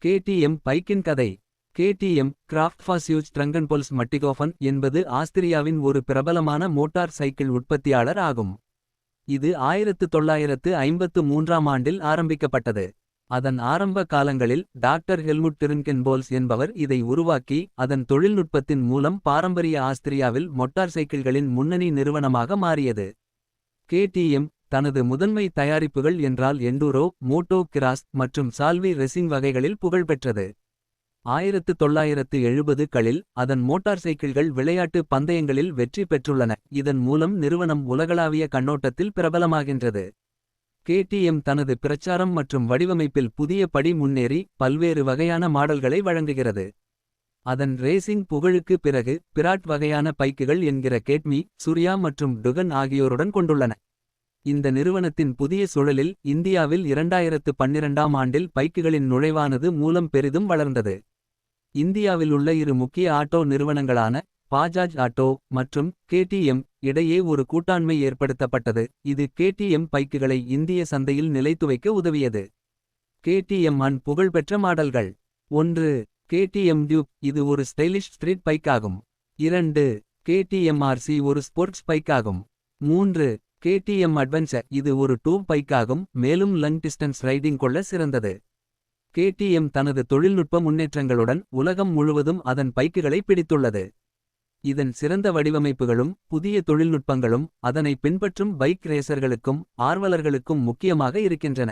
KTM பைக்கின் கதை. KTM கிராஃப்ட்ஃபாஸ்யூஜ் ட்ரங்கன்பொல்ஸ் மட்டிகோஃபன் என்பது ஆஸ்திரியாவின் ஒரு பிரபலமான மோட்டார் சைக்கிள் உற்பத்தியாளர் ஆகும். இது 1953ஆம் ஆண்டில் ஆரம்பிக்கப்பட்டது. அதன் ஆரம்ப காலங்களில் டாக்டர் ஹெல்முட் ட்ரங்கன்பொல்ஸ் என்பவர் இதை உருவாக்கி. அதன் தொழில்நுட்பத்தின் மூலம் பாரம்பரிய ஆஸ்திரியாவில் மோட்டார் சைக்கிள்களின் முன்னணி நிறுவனமாக மாறியது. கேடிஎம் தனது முதன்மை தயாரிப்புகள் என்றால் எண்டூரோ, மோட்டோ கிராஸ் மற்றும் சால்வி ரெசிங் வகைகளில் புகழ்பெற்றது. 1970களில் அதன் மோட்டார் சைக்கிள்கள் விளையாட்டு பந்தயங்களில் வெற்றி பெற்றுள்ளன. இதன் மூலம் நிறுவனம் உலகளாவிய கண்ணோட்டத்தில் பிரபலமாகின்றது. கேடிஎம் தனது பிரச்சாரம் மற்றும் வடிவமைப்பில் புதிய படி முன்னேறி. பல்வேறு வகையான மாடல்களை வழங்குகிறது. அதன் ரேசிங் புகழுக்கு பிறகு பிராட் வகையான பைக்குகள் என்கிற கேட்மி, சூர்யா மற்றும் டுகன் ஆகியோருடன் கொண்டுள்ளன. இந்த நிறுவனத்தின் புதிய சுழலில் இந்தியாவில் 2012ஆம் ஆண்டில் பைக்குகளின் நுழைவானது மூலம் பெரிதும் வளர்ந்தது. இந்தியாவில் உள்ள இரு முக்கிய ஆட்டோ நிறுவனங்களான பாஜாஜ் ஆட்டோ மற்றும் கேடிஎம் இடையே ஒரு கூட்டாண்மை ஏற்படுத்தப்பட்டது. இது கேடிஎம் பைக்குகளை இந்திய சந்தையில் நிலைத்துவைக்க உதவியது. கேடிஎம் அன் புகழ்பெற்ற மாடல்கள். 1. கேடிஎம் டியூக், இது ஒரு ஸ்டைலிஷ் ஸ்ட்ரீட் பைக் ஆகும். 2. கேடிஎம் ஆர்சி, ஒரு ஸ்போர்ட்ஸ் பைக் ஆகும். 3. கேடிஎம் அட்வென்ச்சர், இது ஒரு டூர் பைக் ஆகும், மேலும் லங் டிஸ்டன்ஸ் ரைடிங் கொள்ள சிறந்தது. கேடிஎம் தனது தொழில்நுட்ப முன்னேற்றங்களுடன் உலகம் முழுவதும் அதன் பைக்குகளை பிடித்துள்ளது. இதன் சிறந்த வடிவமைப்புகளும் புதிய தொழில்நுட்பங்களும் அதனை பின்பற்றும் பைக் ரேசர்களுக்கும் ஆர்வலர்களுக்கும் முக்கியமாக இருக்கின்றன.